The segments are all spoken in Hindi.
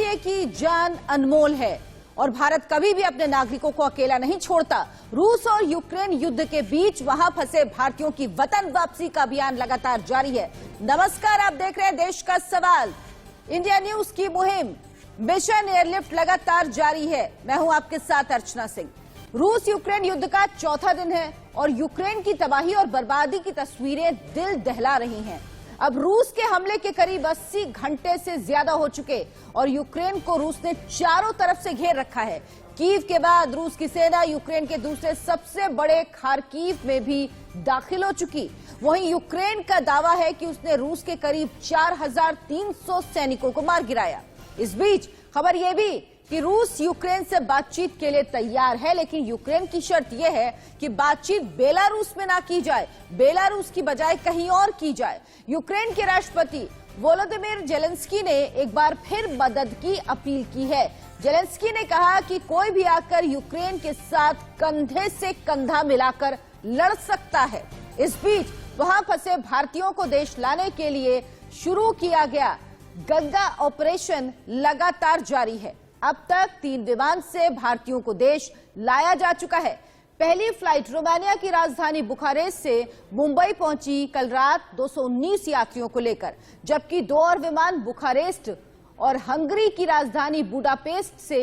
भारतीय की जान अनमोल है और भारत कभी भी अपने नागरिकों को अकेला नहीं छोड़ता। रूस और यूक्रेन युद्ध के बीच वहां फंसे भारतीयों की वतन वापसी का अभियान लगातार जारी है। नमस्कार, आप देख रहे हैं देश का सवाल, इंडिया न्यूज की मुहिम मिशन एयरलिफ्ट लगातार जारी है। मैं हूं आपके साथ अर्चना सिंह। रूस यूक्रेन युद्ध का चौथा दिन है और यूक्रेन की तबाही और बर्बादी की तस्वीरें दिल दहला रही हैं। अब रूस के हमले के करीब 80 घंटे से ज्यादा हो चुके और यूक्रेन को रूस ने चारों तरफ से घेर रखा है। कीव के बाद रूस की सेना यूक्रेन के दूसरे सबसे बड़े खार्कीव में भी दाखिल हो चुकी। वहीं यूक्रेन का दावा है कि उसने रूस के करीब 4300 सैनिकों को मार गिराया। इस बीच खबर यह भी कि रूस यूक्रेन से बातचीत के लिए तैयार है, लेकिन यूक्रेन की शर्त यह है कि बातचीत बेलारूस में ना की जाए, बेलारूस की बजाय कहीं और की जाए। यूक्रेन के राष्ट्रपति वोलोदिमीर जेलेंस्की ने एक बार फिर मदद की अपील की है। जेलेंस्की ने कहा कि कोई भी आकर यूक्रेन के साथ कंधे से कंधा मिलाकर लड़ सकता है। इस बीच वहां फंसे भारतीयों को देश लाने के लिए शुरू किया गया गंगा ऑपरेशन लगातार जारी है। अब तक 3 विमान से भारतीयों को देश लाया जा चुका है। पहली फ्लाइट रोमानिया की राजधानी बुखारेस्ट से मुंबई पहुंची कल रात 219 यात्रियों को लेकर, जबकि 2 और विमान बुखारेस्ट और हंगरी की राजधानी बुडापेस्ट से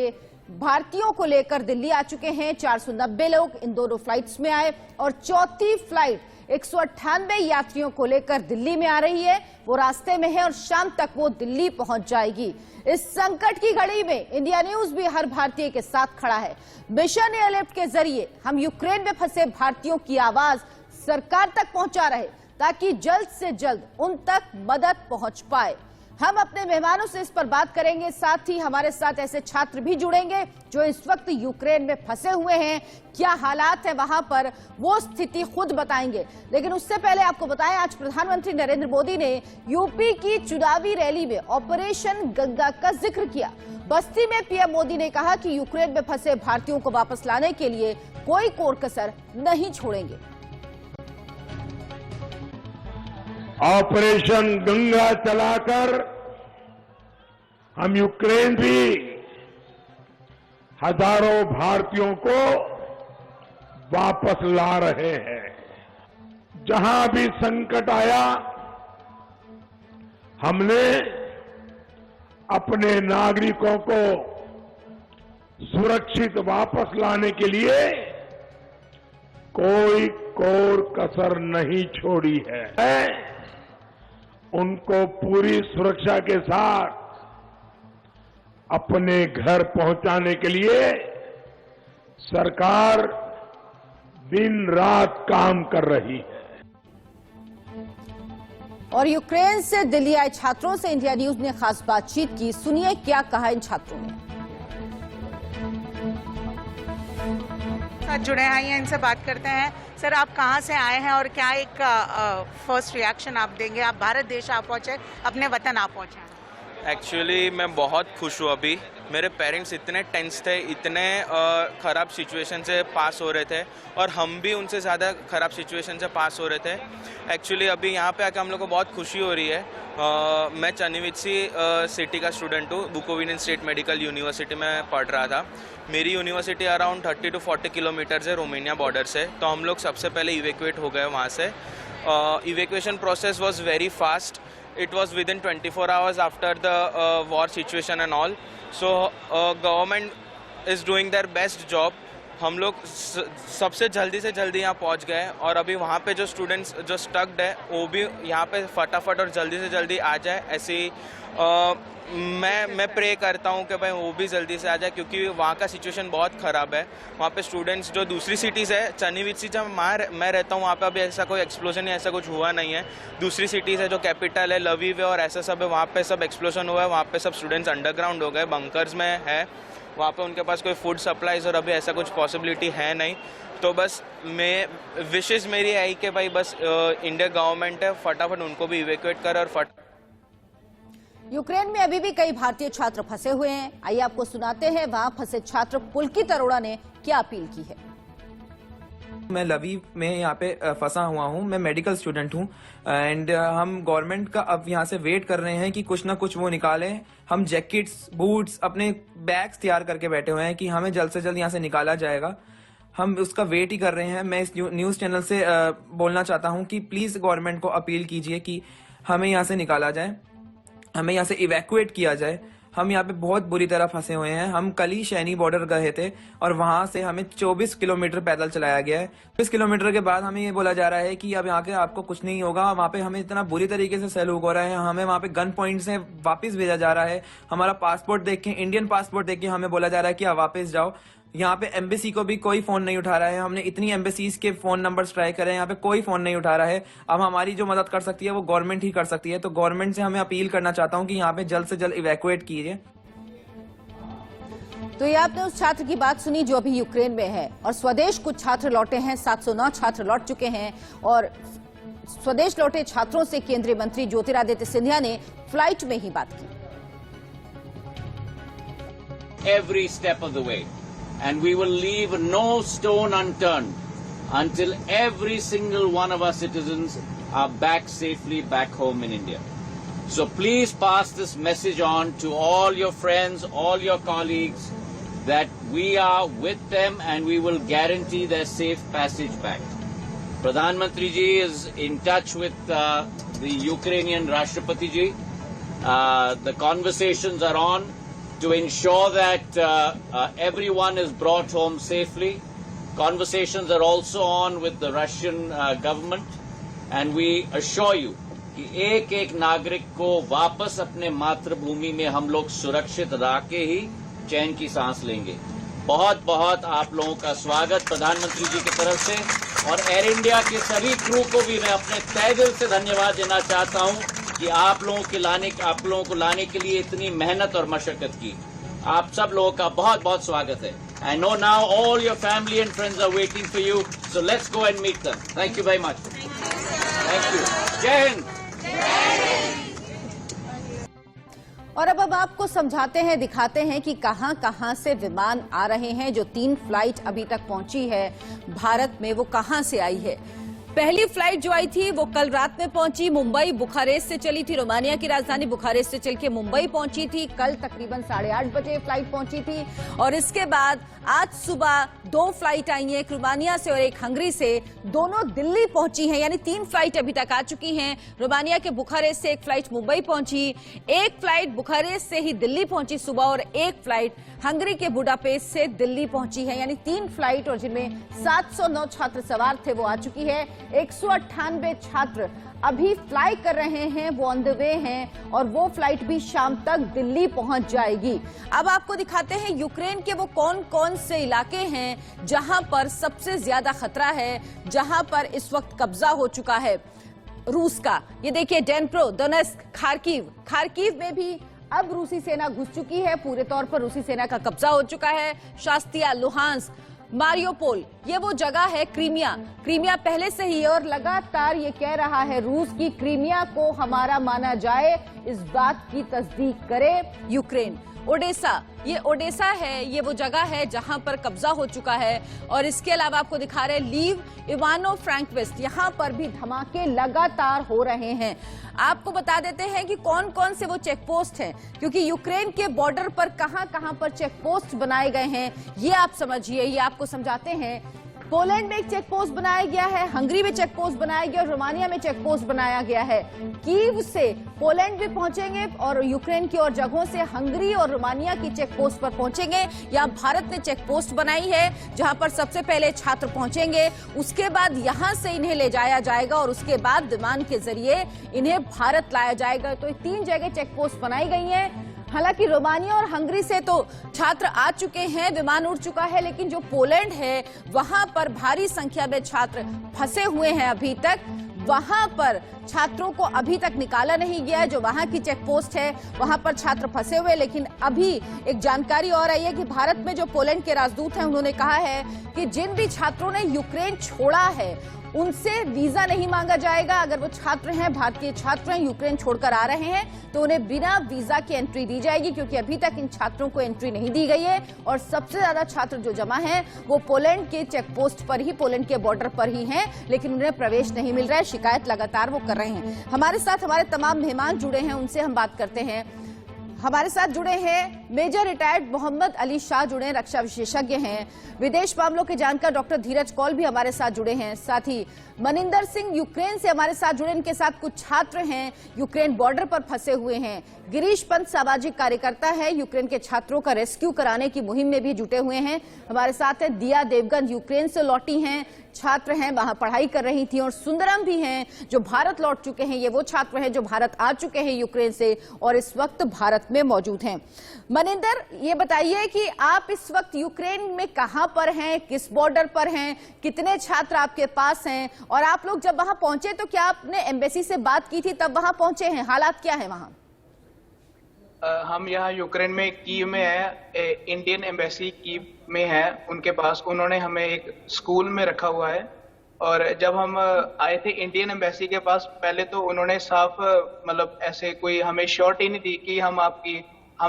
भारतीयों को लेकर दिल्ली आ चुके हैं। 490 लोग इन दोनों फ्लाइट्स में आए और चौथी फ्लाइट 198 यात्रियों को लेकर दिल्ली में आ रही है। वो रास्ते में है और शाम तक वो दिल्ली पहुंच जाएगी। इस संकट की घड़ी में इंडिया न्यूज भी हर भारतीय के साथ खड़ा है। मिशन एयरलिफ्ट के जरिए हम यूक्रेन में फंसे भारतीयों की आवाज सरकार तक पहुंचा रहे ताकि जल्द से जल्द उन तक मदद पहुंच पाए। हम अपने मेहमानों से इस पर बात करेंगे, साथ ही हमारे साथ ऐसे छात्र भी जुड़ेंगे जो इस वक्त यूक्रेन में फंसे हुए हैं। क्या हालात है वहां पर, वो स्थिति खुद बताएंगे। लेकिन उससे पहले आपको बताएं, आज प्रधानमंत्री नरेंद्र मोदी ने यूपी की चुनावी रैली में ऑपरेशन गंगा का जिक्र किया। बस्ती में पीएम मोदी ने कहा कि यूक्रेन में फंसे भारतीयों को वापस लाने के लिए कोई कोर कसर नहीं छोड़ेंगे। ऑपरेशन गंगा चलाकर हम यूक्रेन भी हजारों भारतीयों को वापस ला रहे हैं। जहां भी संकट आया, हमने अपने नागरिकों को सुरक्षित वापस लाने के लिए कोई कोर कसर नहीं छोड़ी है। उनको पूरी सुरक्षा के साथ अपने घर पहुंचाने के लिए सरकार दिन रात काम कर रही है। और यूक्रेन से दिल्ली आए छात्रों से इंडिया न्यूज ने खास बातचीत की। सुनिए क्या कहा इन छात्रों ने। साथ जुड़े हैं, इनसे बात करते हैं। सर, आप कहाँ से आए हैं और क्या एक फर्स्ट रिएक्शन आप देंगे? आप भारत देश आप पहुंचे, अपने वतन आप पहुंचे। एक्चुअली मैं बहुत खुश हूँ। अभी मेरे पेरेंट्स इतने टेंस थे, इतने ख़राब सिचुएशन से पास हो रहे थे और हम भी उनसे ज़्यादा ख़राब सिचुएशन से पास हो रहे थे। एक्चुअली अभी यहाँ पे आके हम लोग को बहुत खुशी हो रही है। मैं चन्नीवित्सी सिटी का स्टूडेंट हूँ, बुकोविन स्टेट मेडिकल यूनिवर्सिटी में पढ़ रहा था। मेरी यूनिवर्सिटी अराउंड 30 to 40 किलोमीटर्स है रोमानिया बॉर्डर से। तो हम लोग सबसे पहले इवैक्यूएट हो गए वहाँ से। Evacuation process was very fast. It was within 24 hours after the war situation and all. So government is doing their best job. हम लोग सबसे जल्दी से जल्दी यहाँ पहुँच गए और अभी वहाँ पे जो स्टूडेंट्स जो स्टक्ड है वो भी यहाँ पे फटाफट और जल्दी से जल्दी आ जाए। ऐसी मैं प्रे करता हूँ कि भाई वो भी जल्दी से आ जाए, क्योंकि वहाँ का सिचुएशन बहुत ख़राब है। वहाँ पे स्टूडेंट्स जो दूसरी सिटीज़ है, चन्नीवित्सी जब मैं रहता हूँ, वहाँ पे अभी ऐसा कोई एक्सप्लोजन या ऐसा कुछ हुआ नहीं है। दूसरी सिटीज़ है जो कैपिटल है लवीव है और ऐसा सब है, वहाँ पे सब एक्सप्लोजन हुआ है। वहाँ पे सब स्टूडेंट्स अंडरग्राउंड हो गए, बंकर्स में है। वहाँ पे उनके पास कोई फूड सप्लाईज और अभी ऐसा कुछ पॉसिबिलिटी है नहीं। तो बस विशेष मेरी है कि भाई बस इंडिया गवर्नमेंट है फटाफट उनको भी इवैक्यूएट करे और यूक्रेन में अभी भी कई भारतीय छात्र फंसे हुए हैं। आइए आपको सुनाते हैं वहां फंसे छात्र पुलकित अरोड़ा ने क्या अपील की है। मैं लवीव में यहाँ पे फंसा हुआ हूँ। मैं मेडिकल स्टूडेंट हूँ एंड हम गवर्नमेंट का अब यहाँ से वेट कर रहे हैं कि कुछ ना कुछ वो निकालें। हम जैकेट्स, बूट्स, अपने बैग्स तैयार करके बैठे हुए हैं कि हमें जल्द से जल्द यहाँ से निकाला जाएगा। हम उसका वेट ही कर रहे हैं। मैं इस न्यूज़ चैनल से बोलना चाहता हूँ कि प्लीज़ गवर्नमेंट को अपील कीजिए कि हमें यहाँ से निकाला जाए, हमें यहाँ से इवैक्यूएट किया जाए। हम यहाँ पे बहुत बुरी तरह फंसे हुए हैं। हम कल ही शैनी बॉर्डर गए थे और वहाँ से हमें 24 किलोमीटर पैदल चलाया गया है। 24 किलोमीटर के बाद हमें ये बोला जा रहा है कि अब यहाँ के आपको कुछ नहीं होगा। वहाँ पे हमें इतना बुरी तरीके से सैल्यूट हो रहा है, हमें वहाँ पे गन पॉइंट से वापस भेजा जा रहा है। हमारा पासपोर्ट देख के, इंडियन पासपोर्ट देख के हमें बोला जा रहा है कि आप वापस जाओ। यहाँ पे एम्बेसी को भी कोई फोन नहीं उठा रहा है। हमने इतनी एम्बेसीज के फोन नंबर्स ट्राई करे, यहाँ पे कोई फोन नहीं उठा रहा है। अब हमारी जो मदद कर सकती है वो गवर्नमेंट ही कर सकती है। तो गवर्नमेंट से हमें अपील करना चाहता हूँ कि यहाँ पे जल्द से जल्द इवैक्यूएट कीजिए। तो ये आपने उस छात्र की बात सुनी जो अभी यूक्रेन में है और स्वदेश कुछ छात्र लौटे हैं। 709 छात्र लौट चुके हैं और स्वदेश लौटे छात्रों से केंद्रीय मंत्री ज्योतिरादित्य सिंधिया ने फ्लाइट में ही बात की। Every step of the way, and we will leave no stone unturned until every single one of our citizens are back safely back home in India. So please pass this message on to all your friends, all your colleagues, that we are with them and we will guarantee their safe passage back. Pradhan Mantri ji is in touch with the Ukrainian Rashtrapati ji. The conversations are on to ensure that everyone is brought home safely. Conversations are also on with the Russian government, and we assure you कि एक एक नागरिक को वापस अपने मातृभूमि में हम लोग सुरक्षित रह के ही चैन की सांस लेंगे। बहुत बहुत आप लोगों का स्वागत प्रधानमंत्री जी की तरफ से, और एयर इंडिया के सभी क्रू को भी मैं अपने तहे दिल से धन्यवाद देना चाहता हूं कि आप लोगों को लाने के लिए इतनी मेहनत और मशक्कत की। आप सब लोगों का बहुत बहुत स्वागत है। I know now all your family and friends are waiting for you, so let's go and meet them. Thank you very much. Thank you. जय हिंद। और अब आपको समझाते हैं, दिखाते हैं कि कहां कहां से विमान आ रहे हैं। जो 3 फ्लाइट अभी तक पहुंची है भारत में, वो कहां से आई है। पहली फ्लाइट जो आई थी वो कल रात में पहुंची, मुंबई बुखारेस्ट से चली थी। रोमानिया की राजधानी बुखारेस्ट से चल के मुंबई पहुंची थी। कल तकरीबन 8:30 बजे फ्लाइट पहुंची थी और इसके बाद आज सुबह 2 फ्लाइट आई हैं, एक रोमानिया से और एक हंगरी से। दोनों दिल्ली पहुंची हैं, यानी 3 फ्लाइट अभी तक आ चुकी हैं। रोमानिया के बुखारेस्ट से एक फ्लाइट मुंबई पहुंची, एक फ्लाइट बुखारेस्ट से ही दिल्ली पहुंची सुबह और एक फ्लाइट हंगरी के बुडापेस्ट से दिल्ली पहुंची है। यानी 3 फ्लाइट और जिनमें 709 छात्र सवार थे वो आ चुकी है। 198 छात्र अभी फ्लाई कर रहे हैं, वो ऑन द वे हैं और वो फ्लाइट भी शाम तक दिल्ली पहुंच जाएगी। अब आपको दिखाते हैं यूक्रेन के वो कौन कौन से इलाके हैं जहां पर सबसे ज्यादा खतरा है, जहां पर इस वक्त कब्जा हो चुका है रूस का। ये देखिए, डेनप्रो, दोनेस्क, खार्किव में भी अब रूसी सेना घुस चुकी है। पूरे तौर पर रूसी सेना का कब्जा हो चुका है। शास्तिया, लुहांस्क, मारियोपोल, ये वो जगह है। क्रीमिया पहले से ही और लगातार ये कह रहा है रूस की क्रीमिया को हमारा माना जाए, इस बात की तस्दीक करे यूक्रेन। ओडेसा, ये ओडेसा है, ये वो जगह है जहां पर कब्जा हो चुका है। और इसके अलावा आपको दिखा रहे लीव, इवानो फ्रैंकविस्ट, यहां पर भी धमाके लगातार हो रहे हैं। आपको बता देते हैं कि कौन कौन से वो चेक पोस्ट हैं, क्योंकि यूक्रेन के बॉर्डर पर कहां पर चेक पोस्ट बनाए गए हैं ये आप समझिए, ये आपको समझाते हैं। पोलैंड में एक चेक पोस्ट बनाया गया है, हंगरी में चेक पोस्ट बनाया गया और रोमानिया में चेक पोस्ट बनाया गया है। कीव से पोलैंड भी पहुंचेंगे और यूक्रेन की और जगहों से हंगरी और रोमानिया की चेक पोस्ट पर पहुंचेंगे। यहां भारत ने चेक पोस्ट बनाई है जहां पर सबसे पहले छात्र पहुंचेंगे, उसके बाद यहां से इन्हें ले जाया जाएगा और उसके बाद विमान के जरिए इन्हें भारत लाया जाएगा। तो 3 जगह चेक पोस्ट बनाई गई है। हालांकि रोमानिया और हंगरी से तो छात्र आ चुके हैं, विमान उड़ चुका है, लेकिन जो पोलैंड है वहां पर भारी संख्या में छात्र फंसे हुए हैं अभी तक। वहां पर छात्रों को अभी तक निकाला नहीं गया है। जो वहां की चेक पोस्ट है वहां पर छात्र फंसे हुए, लेकिन अभी एक जानकारी और आई है कि भारत में जो पोलैंड के राजदूत हैं उन्होंने कहा है कि जिन भी छात्रों ने यूक्रेन छोड़ा है उनसे वीजा नहीं मांगा जाएगा। अगर वो छात्र हैं, भारतीय छात्र हैं, यूक्रेन छोड़कर आ रहे हैं, तो उन्हें बिना वीजा के एंट्री दी जाएगी, क्योंकि अभी तक इन छात्रों को एंट्री नहीं दी गई है। और सबसे ज्यादा छात्र जो जमा हैं वो पोलैंड के चेक पोस्ट पर ही, पोलैंड के बॉर्डर पर ही हैं, लेकिन उन्हें प्रवेश नहीं मिल रहा है। शिकायत लगातार वो कर रहे हैं। हमारे साथ हमारे तमाम मेहमान जुड़े हैं, उनसे हम बात करते हैं। हमारे साथ जुड़े हैं मेजर रिटायर्ड मोहम्मद अली शाह, जुड़े हैं, रक्षा विशेषज्ञ हैं। विदेश मामलों के जानकार डॉक्टर धीरज कौल भी हमारे साथ जुड़े हैं। साथ ही मनिंदर सिंह यूक्रेन से हमारे साथ जुड़े, इनके साथ कुछ छात्र हैं, यूक्रेन बॉर्डर पर फंसे हुए हैं। गिरीश पंत सामाजिक कार्यकर्ता है, यूक्रेन के छात्रों का रेस्क्यू कराने की मुहिम में भी जुटे हुए हैं। हमारे साथ है दिया देवगन, यूक्रेन से लौटी हैं, छात्र हैं, वहां पढ़ाई कर रही थी। और सुंदरम भी हैं, जो भारत लौट चुके हैं। ये वो छात्र हैं जो भारत आ चुके हैं यूक्रेन से और इस वक्त भारत में मौजूद हैं। मनिंदर, ये बताइए कि आप इस वक्त यूक्रेन में कहां पर हैं, किस बॉर्डर पर हैं, कितने छात्र आपके पास हैं, और आप लोग जब वहां पहुंचे तो क्या आपने एम्बेसी से बात की थी तब वहां पहुंचे हैं? हालात क्या है वहां? हम यहाँ यूक्रेन में कीव में है, इंडियन एम्बेसी कीव में है उनके पास। उन्होंने हमें एक स्कूल में रखा हुआ है। और जब हम आए थे इंडियन एम्बेसी के पास, पहले तो उन्होंने साफ मतलब ऐसे कोई हमें श्योरिटी नहीं दी कि हम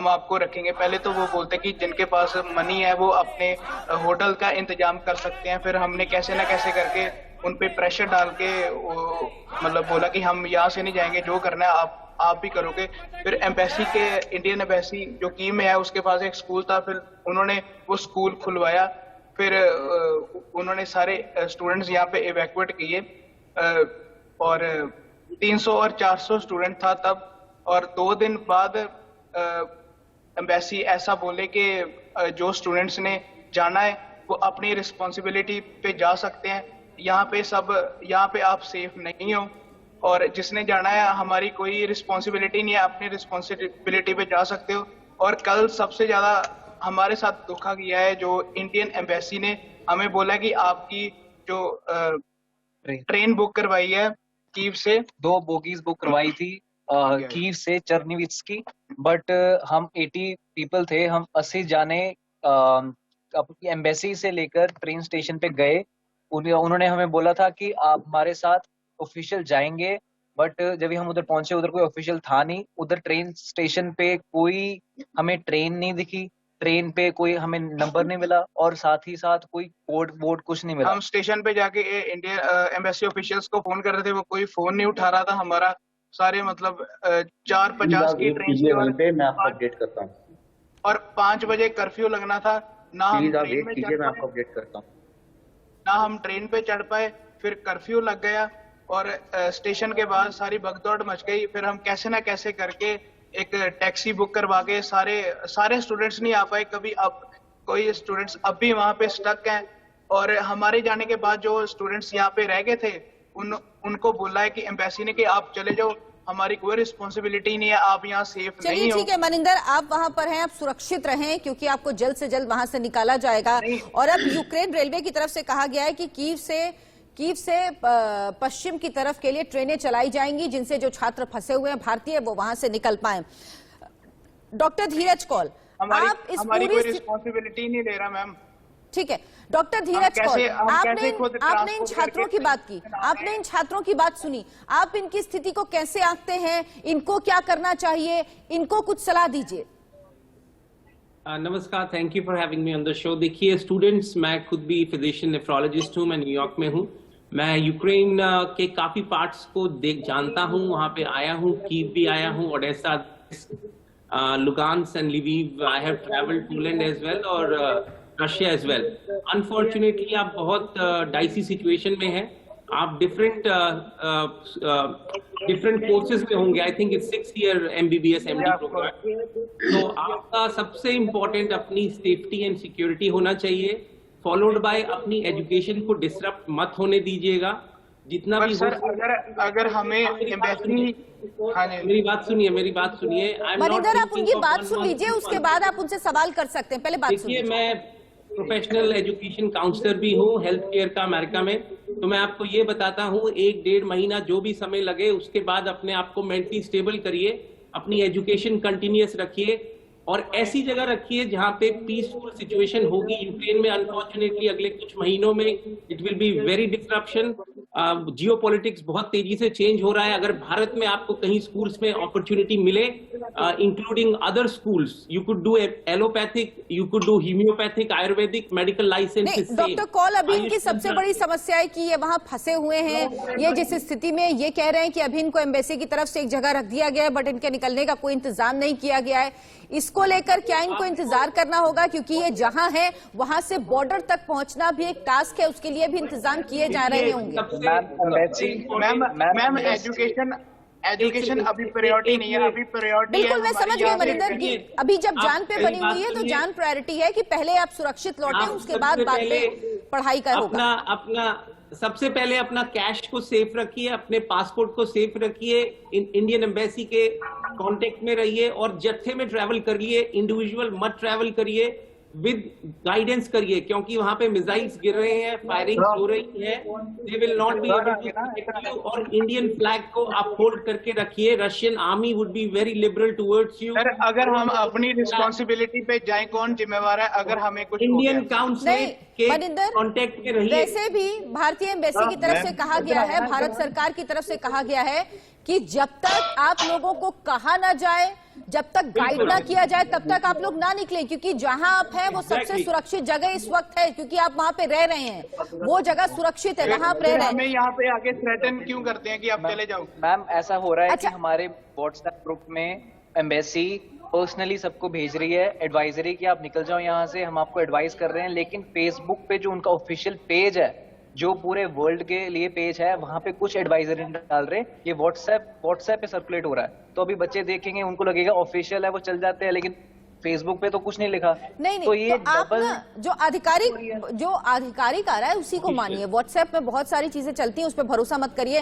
आपको रखेंगे। पहले तो वो बोलते कि जिनके पास मनी है वो अपने होटल का इंतजाम कर सकते हैं। फिर हमने कैसे ना कैसे करके उन पे प्रेशर डाल के मतलब बोला कि हम यहाँ से नहीं जाएंगे, जो करना है आप भी करोगे। फिर एम्बेसी के, इंडियन एम्बेसी जो कीव में है उसके पास एक स्कूल था, फिर उन्होंने वो स्कूल खुलवाया। फिर उन्होंने सारे स्टूडेंट्स यहाँ पे इवैक्यूएट किए और 300 और 400 स्टूडेंट था तब। और 2 दिन बाद एम्बेसी ऐसा बोले कि जो स्टूडेंट्स ने जाना है वो अपनी रिस्पॉन्सिबिलिटी पे जा सकते हैं, यहाँ पे आप सेफ नहीं हो, और जिसने जाना है हमारी कोई रिस्पॉन्सिबिलिटी नहीं है, अपनी रिस्पॉन्सिबिलिटी पे जा सकते हो। और कल सबसे ज्यादा हमारे साथ धोखा किया है जो इंडियन एम्बेसी ने हमें बोला कि आपकी जो ट्रेन बुक करवाई है कीव से, 2 बोगीज बुक करवाई थी कीव से चर्निविट्स की, बट हम 80 पीपल थे, हम 80 जाने अपनी एम्बेसी से लेकर ट्रेन स्टेशन पे गए। उन्होंने हमें बोला था कि आप हमारे साथ ऑफिशियल जाएंगे, बट जब हम उधर पहुंचे उधर कोई ऑफिशियल था नहीं। उधर ट्रेन स्टेशन पे कोई हमें ट्रेन नहीं दिखी, ट्रेन पे कोई हमें नंबर नहीं मिला, और साथ ही साथ कोई कोड वोड कुछ नहीं मिला। हम स्टेशन पे जाके इंडियन एम्बेसी ऑफिशियल्स को फोन कर रहे थे, वो कोई फोन नहीं उठा रहा था हमारा। सारे मतलब 4:50 की ट्रेन पे मैं आपको अपडेट करता हूँ, और 5 बजे कर्फ्यू लगना था ना। हम ट्रेन में कीजिए, मैं आपको अपडेट करता हूँ। ना हम ट्रेन पे चढ़ पाए, फिर कर्फ्यू लग गया और स्टेशन के बाद सारी भगदौड़ मच गई। फिर हम कैसे ना कैसे करके एक टैक्सी बुक करवा के, सारे स्टूडेंट्स नहीं आ पाए कभी। अब कोई स्टूडेंट्स अब भी वहाँ पे स्टक हैं, और हमारे जाने के बाद जो स्टूडेंट्स यहाँ पे रह गए थे उनको बोला है कि एम्बेसी ने कि आप चले जाओ, हमारी कोई रिस्पॉन्सिबिलिटी नहीं है, आप यहाँ सेफ नहीं हो। ठीक है मनिंदर, आप वहां पर हैं, आप सुरक्षित रहें, क्योंकि आपको जल्द से जल्द वहां से निकाला जाएगा। और अब यूक्रेन रेलवे की तरफ से कहा गया है कि कीव से पश्चिम की तरफ के लिए ट्रेनें चलाई जाएंगी, जिनसे जो छात्र फंसे हुए हैं भारतीय वो वहां से निकल पाए। डॉक्टर धीरज कौल, आप इस हमारी पूरी कोई रिस्पॉन्सिबिलिटी नहीं ले रहा मैम। ठीक है डॉक्टर धीरज कौल, आपने इन छात्रों की बात की, आपने इन छात्रों की बात सुनी, आप इनकी स्थिति को कैसे आंकते हैं, इनको क्या करना चाहिए, इनको कुछ सलाह दीजिए। नमस्कार, thank you for having me on the show. देखिए स्टूडेंट्स, मैं खुद भी फिजिशियन नेफ्रोलॉजिस्ट हूँ, मैं न्यूयॉर्क में हूँ। मैं यूक्रेन के काफी पार्ट्स को जानता हूँ, वहाँ पे आया हूँ, कीव भी आया हूँ, Odessa, Lugansk and Lviv. I have travelled Poland as well और रशिया एज वेल। अनफॉर्चुनेटली आप बहुत डाइसी सिचुएशन में हैं, आप डिफरेंट कोर्सेज में होंगे। I think it's 6 year MBBS MD प्रोग्राम। तो आपका सबसे इम्पोर्टेंट अपनी सेफ्टी एंड सिक्योरिटी होना चाहिए, फॉलोड बाय अपनी एजुकेशन को डिसरप्ट मत होने दीजिएगा जितना भी सर, अगर हमें मेरी बात सुनिए मनिंदर, आप उनकी बात सुन लीजिए, उसके बाद आप उनसे सवाल कर सकते हैं। पहले बात सुनिए। मैं प्रोफेशनल एजुकेशन काउंसलर भी हूँ हेल्थ केयर का अमेरिका में, तो मैं आपको ये बताता हूँ 1-1.5 महीना जो भी समय लगे, उसके बाद अपने आप को मेंटली स्टेबल करिए, अपनी एजुकेशन कंटिन्यूअस रखिए, और ऐसी जगह रखिए जहां पे पीसफुल सिचुएशन होगी। यूक्रेन में अनफॉर्चुनेटली अगले कुछ महीनों में it will be very disruption. Geopolitics बहुत तेजी से चेंज हो रहा है। अगर भारत में आपको कहीं स्कूल्स में अपॉर्चुनिटी मिले, including other schools, you could do allopathic, you could do homeopathic, Ayurvedic, medical licence. Doctor Kaul, अभी इनकी सबसे बड़ी समस्या है कि ये वहां फंसे हुए हैं। ये जिस स्थिति में ये कह रहे हैं कि अभी इनको एम्बेसी की तरफ से एक जगह रख दिया गया है, बट इनके निकलने का कोई इंतजाम नहीं किया गया है। इसको लेकर क्या इनको इंतजार करना होगा, क्योंकि ये जहां है वहां से बॉर्डर तक पहुंचना भी एक टास्क है, उसके लिए भी इंतजाम किए जा रहे होंगे। मैम एजुकेशन अभी प्रायोरिटी नहीं है, अभी प्रायोरिटी बिल्कुल मैं समझ गई मनिंदर की अभी जब जान पे बनी हुई है तो जान प्रायोरिटी है कि पहले आप सुरक्षित लौटे, उसके बाद पढ़ाई का होगा। अपना सबसे पहले अपना कैश को सेफ रखिए, अपने पासपोर्ट को सेफ रखिए, इंडियन एम्बेसी के कांटेक्ट में रहिए और जत्थे में ट्रैवल करिए, इंडिविजुअल मत ट्रैवल करिए, विद गाइडेंस करिए, क्योंकि वहां पे मिसाइल्स गिर रहे हैं, फायरिंग हो रही है। They will not be able to protect you. और इंडियन फ्लैग को आप होल्ड करके रखिए। Russian army would be very liberal towards you. Sir, अगर हम अपनी रिस्पॉन्सिबिलिटी पे जाए, कौन जिम्मेवार है अगर हमें कुछ इंडियन काउंसिल के कांटेक्ट में रहिए। वैसे भी भारतीय एम्बेसी की तरफ से कहा गया है, भारत सरकार की तरफ से कहा गया है कि जब तक आप लोगों को कहा ना जाए, जब तक गाइड ना किया जाए, तब तक आप लोग ना निकले, क्योंकि जहां आप हैं वो सबसे सुरक्षित जगह इस वक्त है, क्योंकि आप वहां पे रह रहे हैं, वो जगह सुरक्षित है, वहां आप रह रहे हैं। हमें यहाँ पे आके थ्रेटन क्यों करते हैं कि आप चले जाओ? मैम ऐसा हो रहा है कि हमारे व्हाट्सएप ग्रुप में एम्बेसी पर्सनली सबको भेज रही है एडवाइजरी कि आप निकल जाओ यहाँ से, हम आपको एडवाइस कर रहे हैं। लेकिन फेसबुक पे जो उनका ऑफिशियल पेज है, जो पूरे वर्ल्ड के लिए पेज है, वहां पे कुछ एडवाइजरी डाल रहे। ये व्हाट्सएप पे सर्कुलेट हो रहा है, तो अभी बच्चे देखेंगे उनको लगेगा ऑफिशियल है, वो चल जाते हैं, लेकिन फेसबुक पे तो कुछ नहीं लिखा। नहीं तो ये तो आप ना जो आधिकारिक आ रहा है उसी को मानिए। व्हाट्सएप में बहुत सारी चीजें चलती हैं, उस पर भरोसा मत करिए।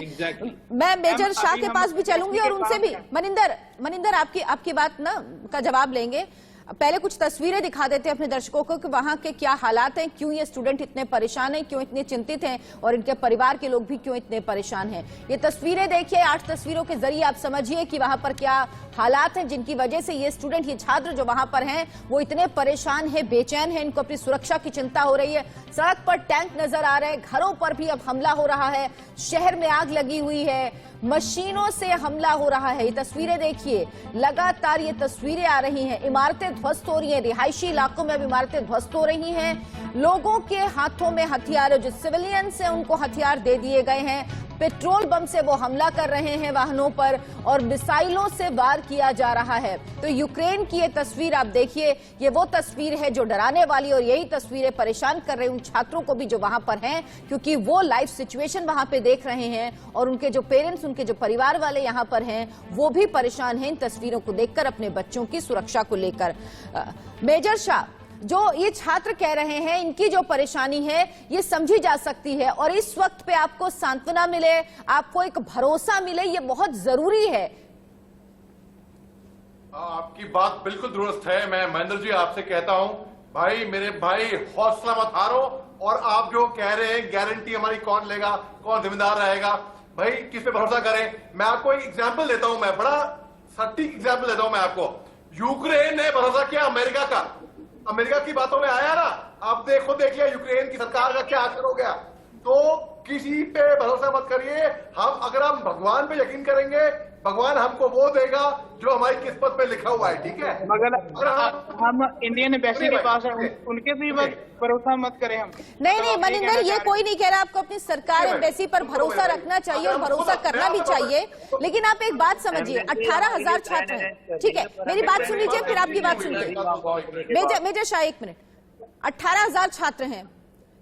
मैं मेजर शाह के पास भी चलूंगी और उनसे भी मनिंदर आपकी बात ना का जवाब लेंगे। पहले कुछ तस्वीरें दिखा देते हैं अपने दर्शकों को कि वहां के क्या हालात हैं, क्यों ये स्टूडेंट इतने परेशान हैं, क्यों इतने चिंतित हैं और इनके परिवार के लोग भी क्यों इतने परेशान हैं। ये तस्वीरें देखिए, 8 तस्वीरों के जरिए आप समझिए कि वहां पर क्या हालात हैं जिनकी वजह से ये स्टूडेंट, ये छात्र जो वहां पर हैं वो इतने परेशान है, बेचैन है, इनको अपनी सुरक्षा की चिंता हो रही है। सड़क पर टैंक नजर आ रहे हैं, घरों पर भी अब हमला हो रहा है, शहर में आग लगी हुई है, मशीनों से हमला हो रहा है। ये तस्वीरें देखिए, लगातार ये तस्वीरें आ रही हैं, इमारतें ध्वस्त हो रही हैं, रिहायशी इलाकों में अब इमारतें ध्वस्त हो रही हैं, लोगों के हाथों में हथियार, जो सिविलियंस हैं उनको हथियार दे दिए गए हैं, पेट्रोल बम से वो हमला कर रहे हैं वाहनों पर और मिसाइलों से वार किया जा रहा है। तो यूक्रेन की ये तस्वीर आप देखिए, ये वो तस्वीर है जो डराने वाली, और यही तस्वीरें परेशान कर रही उन छात्रों को भी जो वहां पर हैं, क्योंकि वो लाइव सिचुएशन वहां पे देख रहे हैं और उनके जो पेरेंट्स, उनके जो परिवार वाले यहां पर हैं, वो भी परेशान हैं इन तस्वीरों को देखकर, अपने बच्चों की सुरक्षा को लेकर। मेजर शाह, जो ये छात्र कह रहे हैं, इनकी जो परेशानी है ये समझी जा सकती है, और इस वक्त पे आपको सांत्वना मिले, आपको एक भरोसा मिले, ये बहुत जरूरी है। आपकी बात बिल्कुल दुरुस्त है। मैं महेंद्र जी आपसे कहता हूं, भाई मेरे भाई हौसला मत हारो, और आप जो कह रहे हैं गारंटी हमारी कौन लेगा, कौन जिम्मेदार रहेगा, भाई किस पे भरोसा करें। मैं आपको एक एग्जाम्पल देता हूं, मैं बड़ा सटीक एग्जाम्पल देता हूं मैं आपको। यूक्रेन ने भरोसा किया अमेरिका का, अमेरिका की बातों में आया ना, आप देख लिया यूक्रेन की सरकार का क्या असर हो गया। तो किसी पे भरोसा मत करिए। अगर हम भगवान पे यकीन करेंगे, भगवान हमको वो देगा जो हमारी किस्मत पे लिखा हुआ है, ठीक है। मगर हम इंडियन एम्बेसी के पास है, उनके भी भरोसा मत करें हम। नहीं मनिंदर, ये कोई नहीं कह रहा, आपको अपनी सरकार एम्बेसी पर भरोसा रखना चाहिए और भरोसा करना भी चाहिए। लेकिन आप एक बात समझिए, 18,000 छात्र हैं, ठीक है, मेरी बात सुन लीजिए फिर आपकी बात सुनिए। Major Shah, 1 minute. 18,000 छात्र हैं,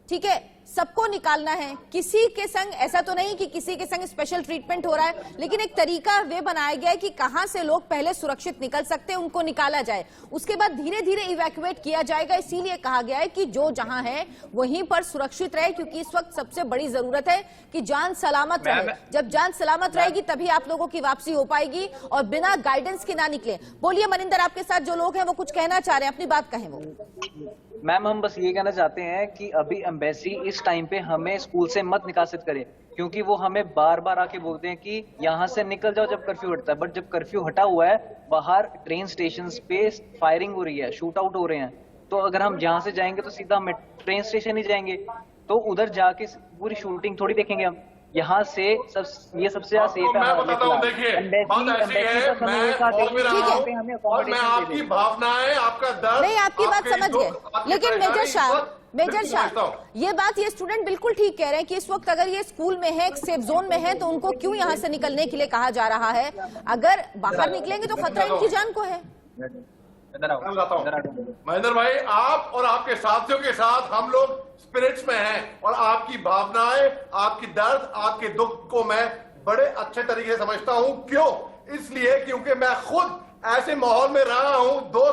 ठीक है, सबको निकालना है। किसी के संग ऐसा तो नहीं कि किसी के संग स्पेशल ट्रीटमेंट हो रहा है, लेकिन एक तरीका वे बनाया गया है कि कहां से लोग पहले सुरक्षित निकल सकते हैं, उनको निकाला जाए, उसके बाद धीरे धीरे इवैक्यूएट किया जाएगा। इसीलिए कहा गया है कि जो जहां है वहीं पर सुरक्षित रहे, क्योंकि इस वक्त सबसे बड़ी जरूरत है कि जान सलामत रहे। जब जान सलामत रहेगी तभी आप लोगों की वापसी हो पाएगी, और बिना गाइडेंस के ना निकले। बोलिए मनिंदर, आपके साथ जो लोग हैं वो कुछ कहना चाह रहे हैं, अपनी बात कहें। वो मैम, हम बस ये कहना चाहते हैं कि अभी एम्बेसी इस टाइम पे हमें स्कूल से मत निकासित करे, क्योंकि वो हमें बार बार आके बोलते हैं कि यहाँ से निकल जाओ जब कर्फ्यू हटता है, बट जब कर्फ्यू हटा हुआ है बाहर ट्रेन स्टेशन पे फायरिंग हो रही है, शूट आउट हो रहे हैं। तो अगर हम यहाँ से जाएंगे तो सीधा हम ट्रेन स्टेशन ही जाएंगे, तो उधर जाके पूरी शूटिंग थोड़ी देखेंगे हम। यहाँ से ये सबसे ज्यादा सेफ है। मैं बताता हूँ, देखिए बात ऐसी है, मैं हॉल में रहा हूँ और मैं आपकी भावनाएं, आपका दर्द, नहीं, आपकी बात समझ गए, लेकिन मेजर शाह ये बात ये स्टूडेंट बिल्कुल ठीक कह रहे हैं कि इस वक्त अगर ये स्कूल में है, सेफ जोन में है, तो उनको क्यों यहाँ से निकलने के लिए कहा जा रहा है? अगर बाहर निकलेंगे तो खतरा इनकी जान को है। महेंद्र भाई, आप और आपके साथियों के साथ हम लोग स्पिरिट्स में हैं और आपकी भावनाएं, आपकी दर्द, आपके दुख को मैं बड़े अच्छे तरीके से समझता हूं। क्यों? इसलिए क्योंकि मैं खुद ऐसे माहौल में रहा हूं 2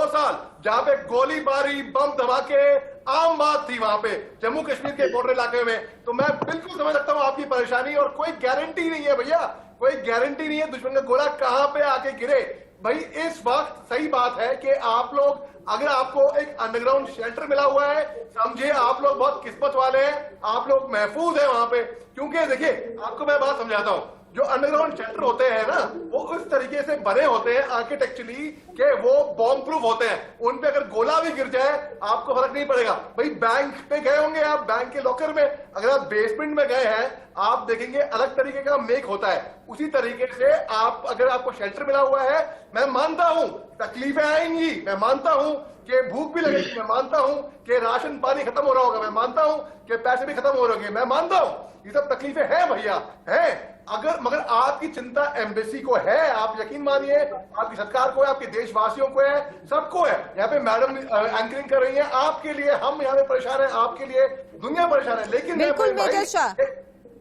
साल जहां पे गोलीबारी, बम धमाके आम बात थी वहां पे जम्मू कश्मीर के बॉर्डर इलाके में। तो मैं बिल्कुल समझ सकता हूं आपकी परेशानी, और कोई गारंटी नहीं है भैया, कोई गारंटी नहीं है दुश्मन का गोला कहां पे आके गिरे। भाई इस वक्त सही बात है कि आप लोग, अगर आपको एक अंडरग्राउंड शेल्टर मिला हुआ है, समझिए आप लोग बहुत किस्मत वाले हैं, आप लोग महफूज हैं वहां पे। क्योंकि देखिए आपको मैं बात समझाता हूं, जो अंडरग्राउंड शेल्टर होते हैं ना, वो उस तरीके से बने होते हैं आर्किटेक्चरली कि वो बॉम्ब प्रूफ होते हैं। उन पे अगर गोला भी गिर जाए आपको फर्क नहीं पड़ेगा। भाई बैंक पे गए होंगे आप, बैंक के लॉकर में, अगर आप बेसमेंट में गए हैं आप देखेंगे अलग तरीके का मेक होता है। उसी तरीके से आप, अगर आपको शेल्टर मिला हुआ है, मैं मानता हूं तकलीफें आएंगी, मैं मानता हूं कि भूख भी लगेगी, मैं मानता हूं कि राशन पानी खत्म हो रहा होगा, मैं मानता हूं कि पैसे भी खत्म हो रहे होंगे, मैं मानता हूं ये सब तकलीफें हैं भैया, हैं। मगर आपकी चिंता एम्बेसी को है, आप यकीन मानिए, आपकी सरकार को है, आपके देशवासियों को है, सबको है। यहाँ पे मैडम एंकरिंग कर रही है आपके लिए, हम यहाँ पे परेशान है आपके लिए, दुनिया परेशान है। लेकिन बिल्कुल मेजर शाह,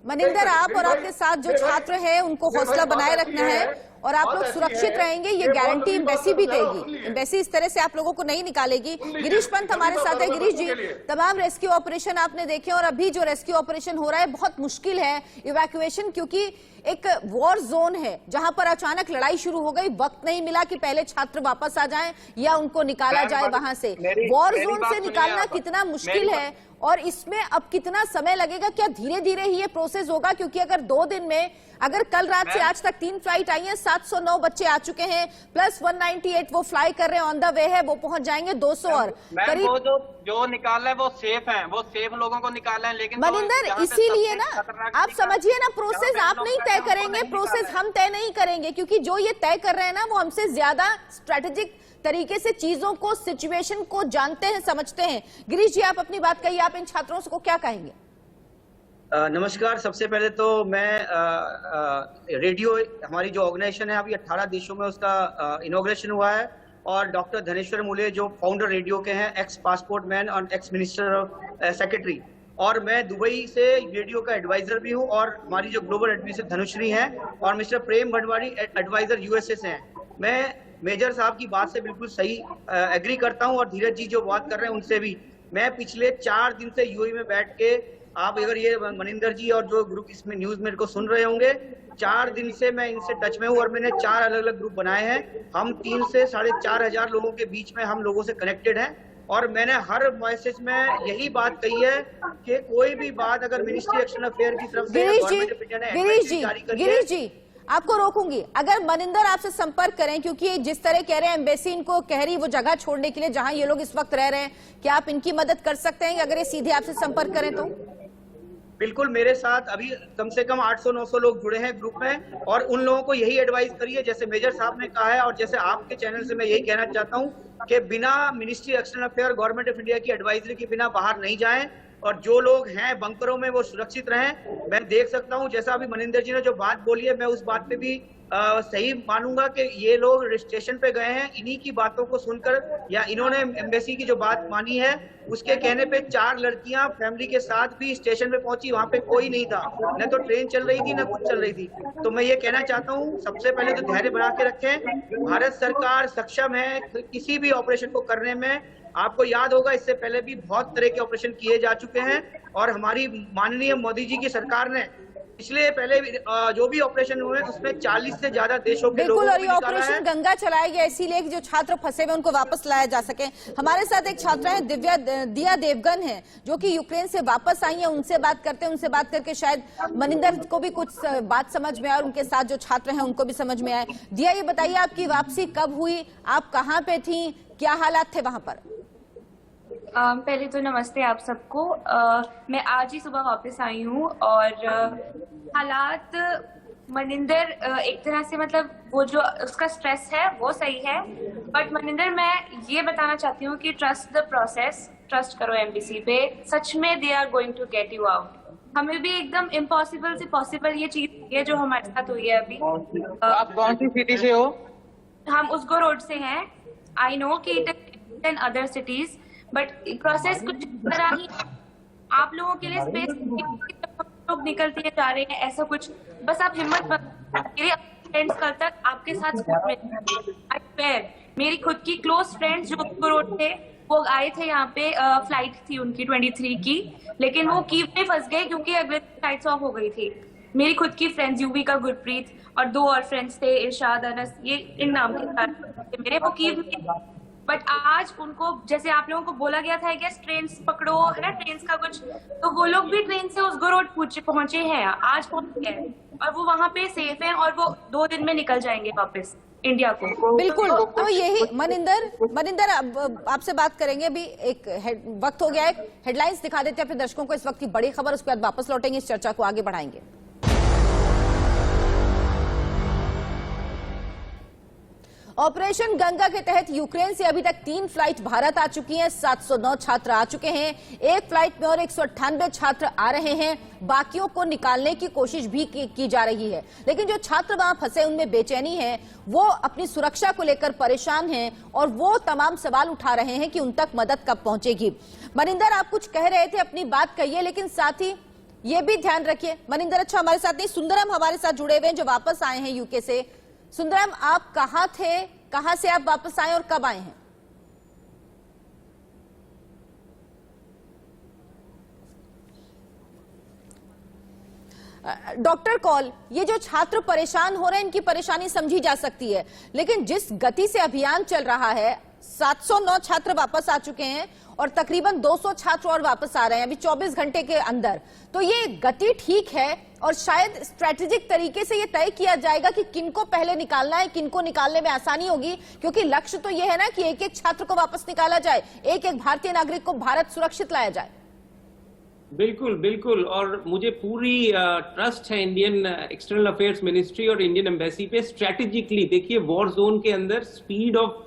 मनिंदर, आप और आपके साथ जो छात्र हैं उनको हौसला बनाए रखना है और आप लोग सुरक्षित रहेंगे, ये गारंटी एम्बेसी भी देगी। एम्बेसी इस तरह से आप लोगों को नहीं निकालेगी। गिरीश पंत हमारे साथ है। गिरीश जी, तमाम रेस्क्यू ऑपरेशन आपने देखे और अभी जो रेस्क्यू ऑपरेशन हो रहा है बहुत मुश्किल है इवैक्यूएशन, क्योंकि एक वॉर जोन है जहां पर अचानक लड़ाई शुरू हो गई, वक्त नहीं मिला कि पहले छात्र वापस आ जाएं या उनको निकाला जाए वहां से। वॉर जोन से निकालना कितना मुश्किल है और इसमें अब कितना समय लगेगा? क्या धीरे धीरे ही ये प्रोसेस होगा? क्योंकि अगर 2 दिन में, अगर कल रात से आज तक 3 फ्लाइट आई हैं, 709 बच्चे आ चुके हैं, प्लस 198 वो फ्लाई कर रहे हैं, ऑन द वे है, वो पहुंच जाएंगे 200 और करीब। वो जो निकालना है वो सेफ है, वो सेफ लोगों को निकालना है। लेकिन मनिंदर, इसीलिए ना आप समझिए ना, प्रोसेस आप नहीं तय करेंगे, प्रोसेस हम तय नहीं करेंगे, क्योंकि जो ये तय कर रहे हैं ना वो हमसे ज्यादा स्ट्रेटेजिक तरीके से चीजों को, सिचुएशन को जानते हैं, समझते हैं। गिरीश जी, आप अपनी बात कहिए, आप इन छात्रों को क्या कहेंगे? नमस्कार। सबसे पहले तो मैं रेडियो, हमारी जो ऑर्गेनाइजेशन है, अभी 18 देशों में उसका इनॉग्रेशन हुआ है, और डॉक्टर धनेश्वर मूले जो फाउंडर रेडियो के हैं, एक्स पासपोर्ट मैन और एक्स मिनिस्टर सेक्रेटरी, और मैं दुबई से रेडियो का एडवाइजर भी हूं, और हमारी जो ग्लोबल एडवाइजर धनुश्री हैं, और मिस्टर प्रेम भंडवारी एडवाइजर यूएसए से हैं। मैं मेजर साहब की बात से बिल्कुल सही एग्री करता हूं, और धीरज जी जो बात कर रहे हैं उनसे भी। मैं पिछले 4 दिन से यूएई में बैठ के, आप अगर ये मनिंदर जी और जो ग्रुप इसमें न्यूज मेरे को सुन रहे होंगे, 4 दिन से मैं इनसे टच में हूँ, और मैंने 4 अलग अलग ग्रुप बनाए हैं। हम 3 से 4,500 लोगों के बीच में हम लोगों से कनेक्टेड हैं, और मैंने हर मैसेज में यही बात कही है कि कोई भी बात अगर मिनिस्ट्री एक्शन अफेयर की तरफ से गिरीश जी आपको रोकूंगी, अगर मनिंदर आपसे संपर्क करें, क्योंकि जिस तरह कह रहे हैं एम्बेसी इनको कह रही वो जगह छोड़ने के लिए जहां ये लोग इस वक्त रह रहे हैं, क्या आप इनकी मदद कर सकते हैं अगर ये सीधे आपसे संपर्क करें तो? बिल्कुल, मेरे साथ अभी कम से कम 800-900 लोग जुड़े हैं ग्रुप में, और उन लोगों को यही एडवाइस करिए जैसे मेजर साहब ने कहा है, और जैसे आपके चैनल से मैं यही कहना चाहता हूं कि बिना ministry action affair, government of India की एडवाइजरी के बिना बाहर नहीं जाएं, और जो लोग हैं बंकरों में वो सुरक्षित रहें। मैं देख सकता हूं, जैसा अभी मनिंदर जी ने जो बात बोली है, मैं उस बात पे भी सही मानूंगा कि ये लोग स्टेशन पे गए हैं इन्हीं की बातों को सुनकर, या इन्होंने एम्बेसी की जो बात मानी है उसके कहने पे 4 लड़कियां फैमिली के साथ भी स्टेशन पे पहुंची, वहां पे कोई नहीं था, न तो ट्रेन चल रही थी न कुछ चल रही थी। तो मैं ये कहना चाहता हूँ, सबसे पहले तो धैर्य बना के रखें। भारत सरकार सक्षम है किसी भी ऑपरेशन को करने में। आपको याद होगा इससे पहले भी बहुत तरह के ऑपरेशन किए जा चुके हैं, और हमारी माननीय मोदी जी की सरकार ने पिछले पहले जो भी ऑपरेशन हुए उसमें 40 से ज्यादा देशों के लोगों बिल्कुल, को और ये निकाला ऑपरेशन है। गंगा चलाया गया इसीलिए कि जो छात्र फंसे हुए उनको वापस लाया जा सके। हमारे साथ एक छात्रा है दिया देवगन है, जो कि यूक्रेन से वापस आई है। उनसे बात करते हैं, उनसे बात करके शायद मनिंदर को भी कुछ बात समझ में आए और उनके साथ जो छात्र हैं उनको भी समझ में आए। दिया, ये बताइए आपकी वापसी कब हुई, आप कहाँ पे थी, क्या हालात थे वहां पर? पहले तो नमस्ते आप सबको। मैं आज ही सुबह वापस आई हूँ और हालात मनिंदर एक तरह से मतलब वो जो उसका स्ट्रेस है वो सही है, बट मनिंदर मैं ये बताना चाहती हूँ कि ट्रस्ट द प्रोसेस, ट्रस्ट करो एम्बेसी पे, सच में they are going to get you out. हमें भी एकदम इम्पॉसिबल से पॉसिबल ये चीज है जो हमारे साथ हुई है अभी। आप कौन सी सिटी से हो? हम उसको रोड से हैं। आई नो कि it is in other cities, but process कुछ तरह ही आप लोगों के लिए स्पेस लोग निकलते जा रहे हैं, ऐसा कुछ बस आप हिम्मत फ्रेंड्स कल तक आपके साथ मेरी खुद की क्लोज फ्रेंड्स जो रोड थे वो आए थे यहाँ पे, फ्लाइट थी उनकी 23 की, लेकिन वो कीव में फंस गए क्योंकि अगले फ्लाइट्स ऑफ हो गई थी। मेरी खुद की फ्रेंड्स यूवी का गुरप्रीत और 2 और फ्रेंड्स थे, इरशाद, अनस, ये इन नाम के साथ मेरे वो कीव में। बट आज उनको जैसे आप लोगों को बोला गया था कि ट्रेन पकड़ो, है ना, ट्रेन का कुछ, तो वो लोग भी ट्रेन से उस रोड पहुंचे हैं, आज पहुंच गए और वो वहां पे सेफ हैं और वो 2 दिन में निकल जाएंगे वापस इंडिया को। बिल्कुल, तो यही मनिंदर अब आपसे बात करेंगे। अभी एक वक्त हो गया है, हेडलाइंस दिखा देते हैं अपने दर्शकों को इस वक्त की बड़ी खबर, उसके बाद वापस लौटेंगे, इस चर्चा को आगे बढ़ाएंगे। ऑपरेशन गंगा के तहत यूक्रेन से अभी तक 3 फ्लाइट भारत आ चुकी हैं, 709 छात्र आ चुके हैं। एक फ्लाइट में और 198 छात्र आ रहे हैं, बाकियों को निकालने की कोशिश भी की जा रही है। लेकिन जो छात्र वहां फंसे उनमें बेचैनी है, वो अपनी सुरक्षा को लेकर परेशान हैं और वो तमाम सवाल उठा रहे हैं कि उन तक मदद कब पहुंचेगी। मनिंदर, आप कुछ कह रहे थे, अपनी बात कहिए, लेकिन साथ ही ये भी ध्यान रखिए। मनिंदर अच्छा हमारे साथ नहीं, सुंदरम हमारे साथ जुड़े हुए हैं जो वापस आए हैं यूके से। सुंदरम, आप कहाँ थे, कहां से आप वापस आए और कब आए हैं? डॉक्टर कॉल, ये जो छात्र परेशान हो रहे हैं इनकी परेशानी समझी जा सकती है, लेकिन जिस गति से अभियान चल रहा है, 709 छात्र वापस आ चुके हैं और तकरीबन 200 छात्र और वापस आ रहे हैं अभी 24 घंटे के अंदर, तो ये गति ठीक है और शायद स्ट्रेटेजिक तरीके से ये तय किया जाएगा कि किनको पहले निकालना है, किनको निकालने में आसानी होगी, क्योंकि लक्ष्य तो ये है ना कि एक एक छात्र को वापस निकाला जाए, एक एक भारतीय नागरिक को भारत सुरक्षित लाया जाए। बिल्कुल बिल्कुल, और मुझे पूरी ट्रस्ट है इंडियन एक्सटर्नल अफेयर्स मिनिस्ट्री और इंडियन एम्बेसी पे। स्ट्रेटेजिकली देखिए, वॉर जोन के अंदर speed of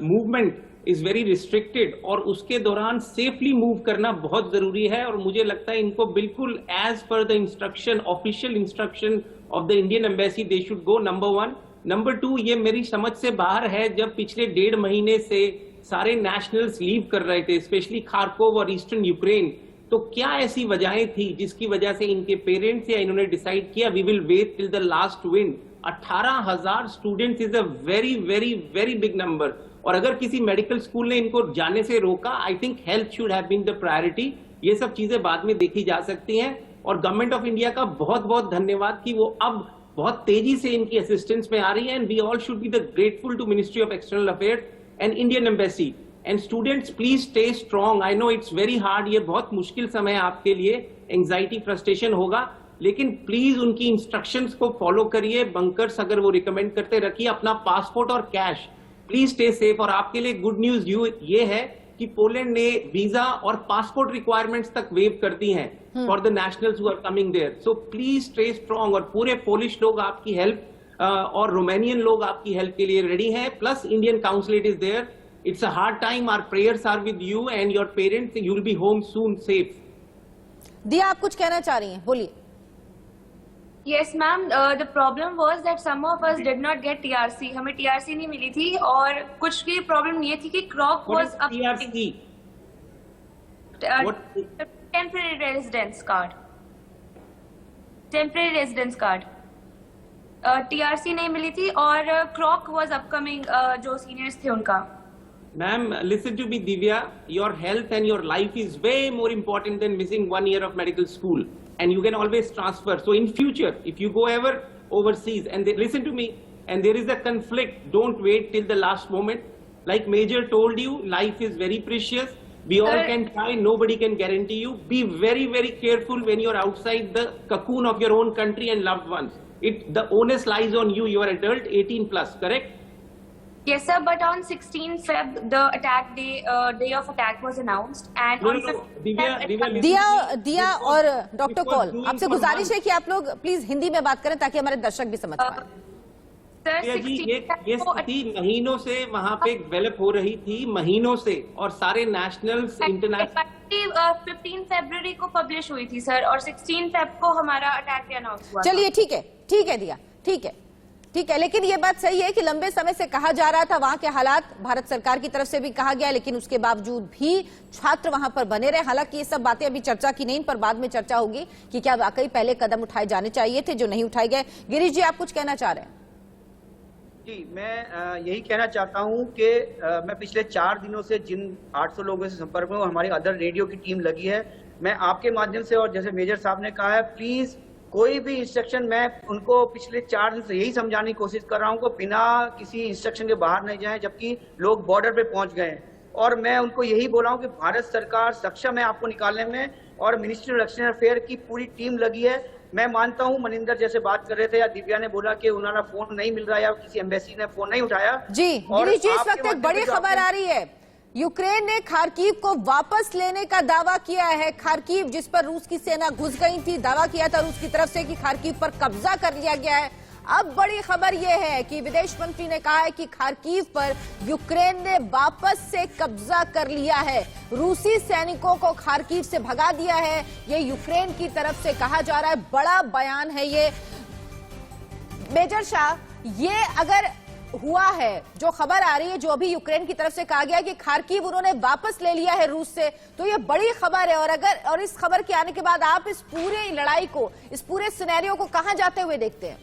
movement is very restricted और उसके दौरान सेफली मूव करना बहुत जरूरी है। और मुझे लगता है इनको बिल्कुल as per the instruction, official instruction of the Indian embassy they should go, number 1। Number 2, ये मेरी समझ से बाहर है, जब पिछले 1.5 महीने से सारे नेशनल्स लीव कर रहे थे, स्पेशली खारकोव और ईस्टर्न यूक्रेन, तो क्या ऐसी वजहें थी जिसकी वजह से इनके पेरेंट्स या इन्होंने डिसाइड किया we will wait till the last wind. 18,000 students is a very very very big number, और अगर किसी मेडिकल स्कूल ने इनको जाने से रोका, I think health should have been the priority. ये सब चीजें बाद में देखी जा सकती हैं, और गवर्नमेंट ऑफ इंडिया का बहुत बहुत धन्यवाद कि वो अब बहुत तेजी से इनकी असिस्टेंस में आ रही है, and we all should be the grateful to ministry of external affairs and Indian embassy. And students, please stay strong. I know it's very hard, ये बहुत मुश्किल समय है आपके लिए, एंजाइटी, फ्रस्ट्रेशन होगा, लेकिन प्लीज उनकी इंस्ट्रक्शंस को फॉलो करिए। बंकर्स अगर वो रिकमेंड करते, रखिए अपना पासपोर्ट और कैश, प्लीज स्टे सेफ। और आपके लिए गुड न्यूज ये है कि पोलैंड ने वीजा और पासपोर्ट रिक्वायरमेंट्स तक वेव कर दी हैं for the nationals who are coming there. So please stay strong, और पूरे पोलिश लोग आपकी हेल्प और रोमानियन लोग आपकी हेल्प के लिए रेडी हैं, plus Indian consulate is there. It's a hard time. Our prayers are with you and your parents. You will be home soon, safe. दिया, आप कुछ कहना चाह रही हैं, बोलिए। Yes, ma'am. The problem was that some of us did not get TRC. हमें TRC नहीं मिली थी, और कुछ की प्रॉब्लम ये थी कि Croc was up. TRC? Temporary residence card. Temporary residence card. TRC नहीं मिली थी, और Croc was upcoming. जो सीनियर्स थे उनका। Ma'am, listen to me, Divya. Your health and your life is way more important than missing 1 year of medical school. and you can always transfer. So in future, if you go ever overseas and listen to me, and there is a conflict, don't wait till the last moment. Like Major told you, life is very precious. We all can try, nobody can guarantee you. Be very, very careful when you're outside the cocoon of your own country and loved ones. The onus lies on you. You are adult, 18 plus, correct? Yes, sir. But on 16 Feb, the attack day of attack was announced, and दिया और डॉक्टर कॉल, आपसे गुजारिश है कि आप लोग प्लीज हिंदी में बात करें ताकि हमारे दर्शक भी समझ पाएं। जी, ये स्थिति महीनों से वहाँ पे डेवलप हो रही थी, महीनों से, और सारे नेशनल्स इंटरनेशनल 15 फरवरी को पब्लिश हुई थी सर, और 16 फेब को हमारा अटैक अनाउंस हुआ। चलिए ठीक है दिया, ठीक है, लेकिन ये बात सही है कि लंबे समय से कहा जा रहा था वहां के हालात, भारत सरकार की तरफ से भी कहा गया, लेकिन उसके बावजूद भी छात्र वहां पर बने रहे। हालांकि ये सब बातें अभी चर्चा की नहीं, पर बाद में चर्चा होगी कि क्या वाकई पहले कदम उठाए जाने चाहिए थे जो नहीं उठाए गए। गिरीश जी, आप कुछ कहना चाह रहे हैं? जी, मैं यही कहना चाहता हूं कि मैं पिछले 4 दिनों से जिन 800 लोगों से संपर्क में हूं, हमारी अदर रेडियो की टीम लगी है। मैं आपके माध्यम से, और जैसे मेजर साहब ने कहा है, प्लीज कोई भी इंस्ट्रक्शन, मैं उनको पिछले 4 दिन से यही समझाने की कोशिश कर रहा हूं कि बिना किसी इंस्ट्रक्शन के बाहर नहीं जाएं, जबकि लोग बॉर्डर पे पहुंच गए हैं। और मैं उनको यही बोला हूं कि भारत सरकार सक्षम है आपको निकालने में, और मिनिस्ट्री ऑफ एक्सटर्नल अफेयर की पूरी टीम लगी है। मैं मानता हूं मनिंदर जैसे बात कर रहे थे, या दिव्या ने बोला कि उन्होंने फोन नहीं मिल रहा, या किसी एम्बेसी ने फोन नहीं उठाया। जी गिरीश जी, इस वक्त एक बड़ी खबर आ रही है, यूक्रेन ने खार्किव को वापस लेने का दावा किया है। खार्किव जिस पर रूस की सेना घुस गई थी, दावा किया था रूस की तरफ से कि खार्किव पर कब्जा कर लिया गया है। अब बड़ी खबर यह है कि विदेश मंत्री ने कहा है कि खार्किव पर यूक्रेन ने वापस से कब्जा कर लिया है, रूसी सैनिकों को खार्किव से भगा दिया है। ये यूक्रेन की तरफ से कहा जा रहा है, बड़ा बयान है ये। मेजर शाह, ये अगर हुआ है, जो खबर आ रही है, जो अभी यूक्रेन की तरफ से कहा गया कि खार्किव उन्होंने वापस ले लिया है रूस से, तो ये बड़ी खबर है। और इस खबर के आने के बाद आप इस पूरे लड़ाई को, इस पूरे सिनेरियो को कहां जाते हुए देखते हैं?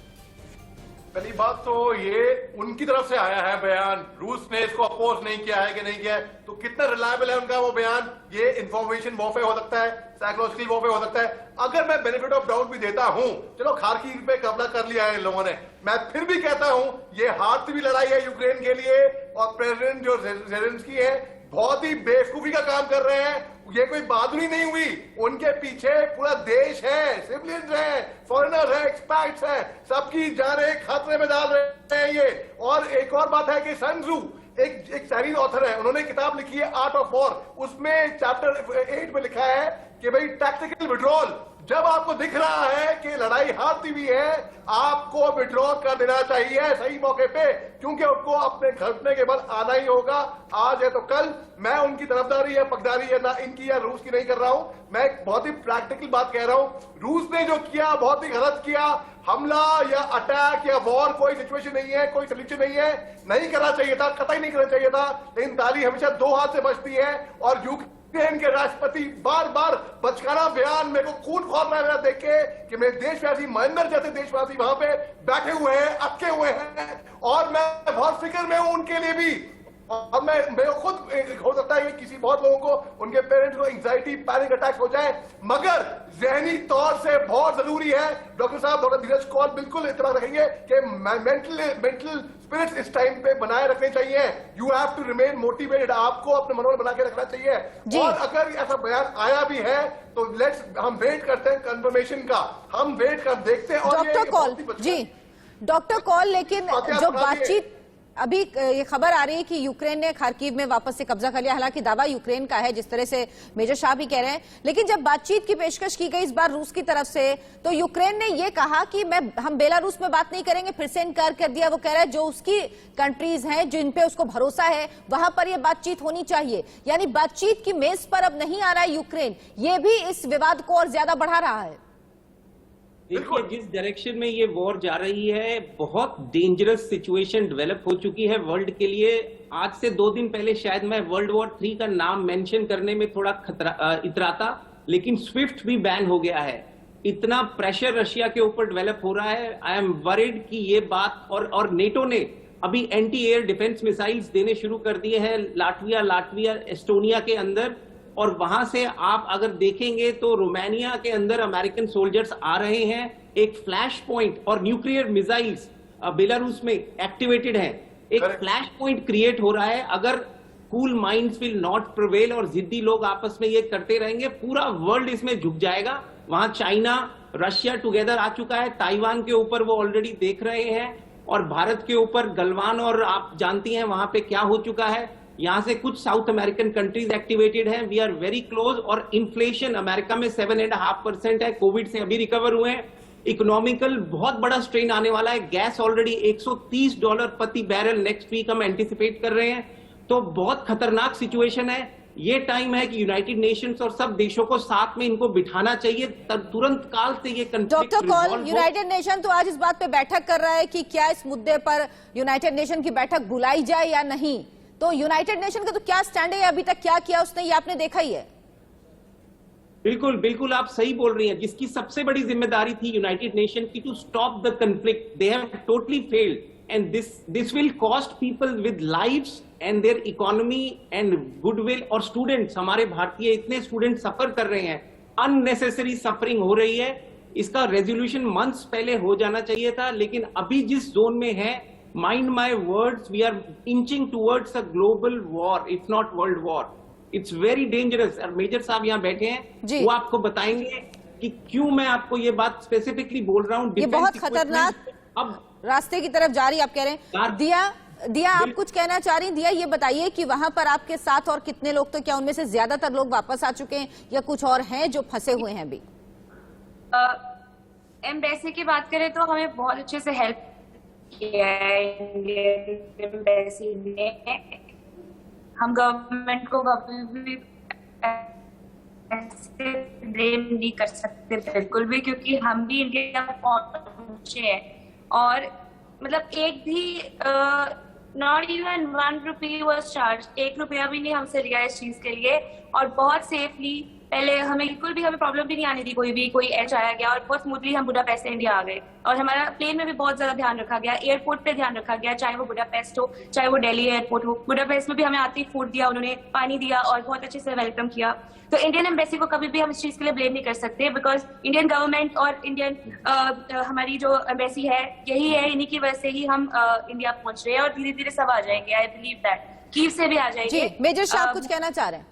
पहली बात तो ये उनकी तरफ से आया है बयान, रूस ने इसको अपोज नहीं किया है कि नहीं किया है, तो कितना रिलायबल है उनका वो बयान? ये इंफॉर्मेशन वॉरफेयर हो सकता है, साइकोलॉजिकल वॉरफेयर हो सकता है। अगर मैं बेनिफिट ऑफ डाउट भी देता हूं, चलो खार्किव पे कब्जा कर लिया है इन लोगों ने, मैं फिर भी कहता हूं ये हार्ड भी लड़ाई है यूक्रेन के लिए, और प्रेसिडेंट जो ज़ेलेंस्की है बहुत ही बेवकूफी का काम कर रहे हैं। ये कोई बहादुरी नहीं हुई, उनके पीछे पूरा देश है, सिविलियंस है, फॉरेनर्स है, एक्सपर्ट्स है, सबकी जानें खतरे में डाल रहे हैं ये। और एक और बात है कि सन त्जू एक चाइनीज ऑथर है, उन्होंने किताब लिखी है आर्ट ऑफ वॉर, उसमें चैप्टर 8 में लिखा है कि भाई टैक्टिकल विड्रॉल, जब आपको दिख रहा है कि लड़ाई हारती हुई है, आपको विड्रॉ कर देना चाहिए सही मौके पे, क्योंकि उनको अपने घटने के बाद आना ही होगा। आज है तो कल। मैं उनकी तरफदारी या पगदारी है ना इनकी या रूस की नहीं कर रहा हूं, मैं एक बहुत ही प्रैक्टिकल बात कह रहा हूं। रूस ने जो किया बहुत ही गलत किया, हमला या अटैक या वॉर कोई सिचुएशन नहीं है, कोई सोल्यूशन नहीं है, नहीं करना चाहिए था, कतई नहीं करना चाहिए था। लेकिन ताली हमेशा 2 हाथ से बचती है, और यूक्रेन के राष्ट्रपति बार बार बचकाना बयान, मेरे को खून खौल रहा है मेरा देख के कि मेरे देशवासी, महेंद्र जैसे देशवासी वहां पे बैठे हुए हैं, अटके हुए हैं, और मैं बहुत फिक्र में हूं उनके लिए भी। और मैं खुद हो सकता है कि किसी बहुत लोगों को, उनके पेरेंट्स को एंजाइटी, पैनिक अटैक हो जाए, मगर जहनी तौर से बहुत जरूरी है। डॉक्टर साहब, डॉक्टर धीरज कौल बिल्कुल इतना रखेंगे कि मेंटल स्पिरिट्स इस टाइम पे बनाए रखने चाहिए। You have to remain motivated, आपको अपने मनोबल बना के रखना चाहिए। और अगर ऐसा बयान आया भी है तो हम वेट करते हैं कंफर्मेशन का, हम वेट कर देखते हैं। और डॉक्टर कौल जी, डॉक्टर कौल, लेकिन जो बातचीत अभी ये खबर आ रही है कि यूक्रेन ने खार्किव में वापस से कब्जा कर लिया, हालांकि दावा यूक्रेन का है जिस तरह से मेजर शाह भी कह रहे हैं, लेकिन जब बातचीत की पेशकश की गई इस बार रूस की तरफ से, तो यूक्रेन ने ये कहा कि हम बेलारूस में बात नहीं करेंगे, फिर से इनकार कर दिया। वो कह रहा है जो उसकी कंट्रीज हैं जिन पे उसको भरोसा है वहां पर ये बातचीत होनी चाहिए, यानी बातचीत की मेज पर अब नहीं आ रहा है यूक्रेन। ये भी इस विवाद को और ज्यादा बढ़ा रहा है। देखिए, जिस डायरेक्शन में ये वॉर जा रही है, बहुत डेंजरस सिचुएशन डेवलप हो चुकी है वर्ल्ड के लिए। आज से 2 दिन पहले शायद मैं वर्ल्ड वॉर 3 का नाम मेंशन करने में थोड़ा इतराता, लेकिन स्विफ्ट भी बैन हो गया है। इतना प्रेशर रशिया के ऊपर डेवलप हो रहा है। आई एम वरीड कि ये बात, और नेटो ने अभी एंटी एयर डिफेंस मिसाइल्स देने शुरू कर दिए हैं लाटविया, एस्टोनिया के अंदर। और वहां से आप अगर देखेंगे तो रोमानिया के अंदर अमेरिकन सोल्जर्स आ रहे हैं, एक फ्लैश पॉइंट और न्यूक्लियर मिसाइल्स बेलारूस में एक्टिवेटेड है, एक फ्लैश पॉइंट क्रिएट हो रहा है। अगर cool minds will not prevail और जिद्दी लोग आपस में ये करते रहेंगे, पूरा वर्ल्ड इसमें झुक जाएगा। वहां चाइना, रशिया टुगेदर आ चुका है, ताइवान के ऊपर वो ऑलरेडी देख रहे हैं, और भारत के ऊपर गलवान, और आप जानती हैं वहां पे क्या हो चुका है। यहाँ से कुछ साउथ अमेरिकन कंट्रीज एक्टिवेटेड हैं, वी आर वेरी क्लोज। और इन्फ्लेशन अमेरिका में 7.5% है, कोविड से अभी रिकवर हुए हैं। इकोनॉमिकल बहुत बड़ा स्ट्रेन आने वाला है, गैस ऑलरेडी $130 प्रति बैरल नेक्स्ट वीक हम एंटिसिपेट कर रहे हैं। तो बहुत खतरनाक सिचुएशन है। ये टाइम है कि यूनाइटेड नेशंस और सब देशों को साथ में इनको बिठाना चाहिए, तुरंत काल से ये conflict doctor Kaul, united nation तो आज इस बात पे बैठक कर रहा है कि क्या इस मुद्दे पर यूनाइटेड नेशन की बैठक बुलाई जाए या नहीं। तो यूनाइटेड नेशन का तो क्या स्टैंड है, अभी तक क्या किया उसने, ये आपने देखा ही है। बिल्कुल बिल्कुल आप सही बोल रही हैं। जिसकी सबसे बड़ी जिम्मेदारी थी यूनाइटेड नेशन की to stop the conflict, they have totally failed, and this will cost people with lives and their economy and goodwill. और स्टूडेंट्स, हमारे भारतीय इतने स्टूडेंट सफर कर रहे हैं, अननेसेसरी सफरिंग हो रही है। इसका रेजोल्यूशन मंथ्स पहले हो जाना चाहिए था, लेकिन अभी जिस जोन में है, mind my words, we are inching towards a global war, if not world war. It's very dangerous. और मेजर साहब यहाँ बैठे हैं, वो आपको बताएंगे कि क्यों मैं आपको ये बात स्पेसिफिकली बोल रहा हूँ। ये बहुत खतरनाक अब रास्ते की तरफ जा रही, आप कह रहे हैं। दिया आप कुछ कहना चाह रही हैं? दिया, ये बताइए कि वहां पर आपके साथ और कितने लोग, तो क्या उनमें से ज्यादातर लोग वापस आ चुके हैं या कुछ और हैं जो फंसे हुए हैं अभी? एम्बेसी की बात करें तो हमें बहुत अच्छे से हेल्प किया है इंडियन एम्बेसी ने। हम गवर्नमेंट को कभी भी ऐसे ब्लेम नहीं कर सकते बिल्कुल भी, क्योंकि हम भी इंडिया पहुंचे हैं और मतलब एक भी नॉट इवन ₹1 वाज चार्ज, ₹1 भी नहीं हमसे लिया इस चीज के लिए। और बहुत सेफली, पहले हमें बिल्कुल भी हमें प्रॉब्लम भी नहीं आनी थी, कोई एच आया गया और बहुत स्मूथली हम बुडापेस्ट से इंडिया आ गए। और हमारा प्लेन में भी बहुत ज्यादा ध्यान रखा गया, एयरपोर्ट पे ध्यान रखा गया, चाहे वो बुडापेस्ट हो चाहे वो दिल्ली एयरपोर्ट हो। बुडापेस्ट में भी हमें आते ही फूड दिया उन्होंने, पानी दिया और बहुत अच्छे से वेलकम किया। तो इंडियन एम्बेसी को कभी भी हम इस चीज के लिए ब्लेम नहीं कर सकते, बिकॉज इंडियन गवर्नमेंट और इंडियन हमारी जो एम्बेसी है यही है, इन्हीं की वजह से ही हम इंडिया पहुंच रहे हैं और धीरे धीरे सब आ जाएंगे। आई बिलीव दैट कीव से भी आ जाएंगे। मेजर साहब कुछ कहना चाह रहे हैं?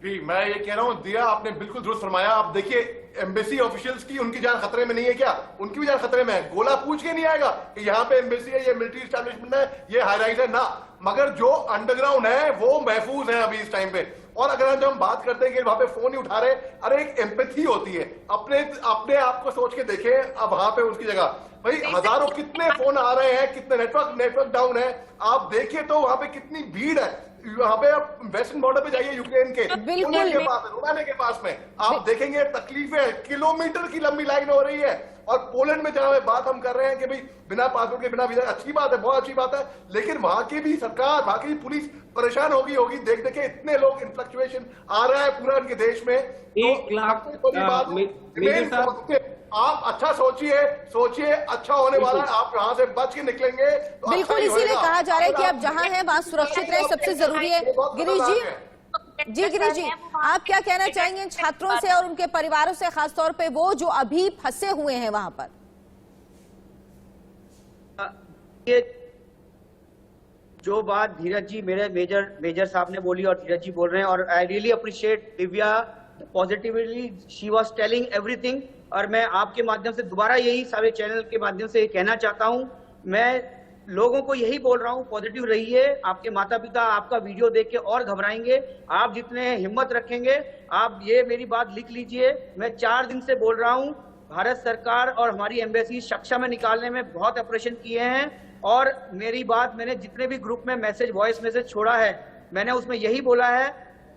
जी, मैं ये कह रहा हूँ, दिया आपने बिल्कुल दुरुस्त फरमाया। आप देखिए, एम्बेसी ऑफिशियल्स की उनकी जान खतरे में नहीं है क्या? उनकी भी जान खतरे में है। गोला पूछ के नहीं आएगा कि यहाँ पे एम्बेसी है, ये मिलिट्री एस्टैब्लिशमेंट है, ये हाई राइज है ना, मगर जो अंडरग्राउंड है वो महफूज है अभी इस टाइम पे। और अगर जब हम बात करते हैं कि वहां पे फोन नहीं उठा रहे, अरे एक एम्पैथी होती है, अपने आप को सोच के देखें। अब वहां पे उसकी जगह भाई हजारों कितने फोन आ रहे हैं, कितने नेटवर्क डाउन है, आप देखिए तो वहां पे कितनी भीड़ है। वहां पे आप वेस्टर्न बॉर्डर पे जाइए यूक्रेन के रोमानिया के पास में, आप देखेंगे तकलीफें, किलोमीटर की लंबी लाइन हो रही है। और पोलैंड में जहां बात हम कर रहे हैं कि भाई बिना पासपोर्ट के बिना वीजा, अच्छी बात है, बहुत अच्छी बात है, लेकिन वहां की भी सरकार, वहां की भी पुलिस परेशान होगी देख के इतने लोग इन्फ्लक्चुएशन आ रहा है पूरा उनके देश में। 1 लाख आप अच्छा सोचिए अच्छा होने वाला है, आप यहाँ से बच के निकलेंगे तो बिल्कुल। अच्छा इसीलिए कहा जा रहा है कि आप जहाँ हैं वहाँ सुरक्षित रहें, सबसे जरूरी है। गिरीश जी, आप क्या कहना चाहेंगे छात्रों से और उनके परिवारों से, खासतौर पे वो जो अभी फंसे हुए हैं वहां पर? ये जो बात धीरज जी, मेरे मेजर साहब ने बोली और धीरज जी बोल रहे हैं, और I really appreciate Divya positively, she was telling everything. और मैं आपके माध्यम से दोबारा यही सारे चैनल के माध्यम से कहना चाहता हूं, मैं लोगों को यही बोल रहा हूं, पॉजिटिव रहिए। आपके माता पिता आपका वीडियो देख के और घबराएंगे, आप जितने हिम्मत रखेंगे, आप ये मेरी बात लिख लीजिए, मैं 4 दिन से बोल रहा हूं, भारत सरकार और हमारी एम्बेसी सक्षम में निकालने में बहुत ऑपरेशन किए हैं। और मेरी बात, मैंने जितने भी ग्रुप में वॉइस मैसेज छोड़ा है, मैंने उसमें यही बोला है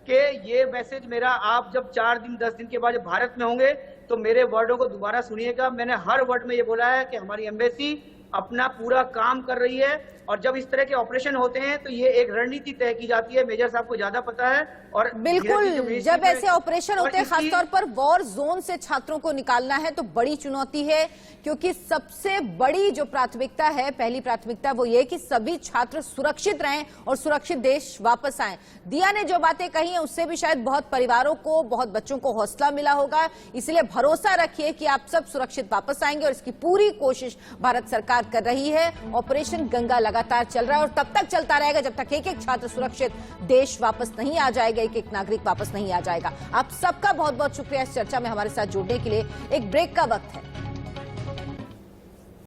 कि ये मैसेज मेरा, आप जब 4 दिन 10 दिन के बाद भारत में होंगे तो मेरे वर्डों को दोबारा सुनिएगा। मैंने हर वर्ड में ये बोला है कि हमारी एम्बेसी अपना पूरा काम कर रही है। और जब इस तरह के ऑपरेशन होते हैं तो ये एक रणनीति तय की जाती है। मेजर साहब को ज्यादा पता है। और बिल्कुल, जब ऐसे ऑपरेशन होते हैं, इसकी- खासतौर पर वॉर जोन से छात्रों को निकालना है तो बड़ी चुनौती है, क्योंकि सबसे बड़ी जो प्राथमिकता है, पहली प्राथमिकता वो ये कि सभी छात्र सुरक्षित रहें और सुरक्षित देश वापस आएं। दिया ने जो बातें कही हैं उससे भी शायद बहुत परिवारों को, बहुत बच्चों को हौसला मिला होगा। इसलिए भरोसा रखिए कि आप सब सुरक्षित वापस आएंगे और इसकी पूरी कोशिश भारत सरकार कर रही है। ऑपरेशन गंगा लगातार चल रहा है और तब तक चलता रहेगा जब तक एक एक छात्र सुरक्षित देश वापस नहीं आ जाएगा, एक एक नागरिक वापस नहीं आ जाएगा। आप सबका बहुत बहुत शुक्रिया इस चर्चा में हमारे साथ जुड़ने के लिए। एक ब्रेक का वक्त है।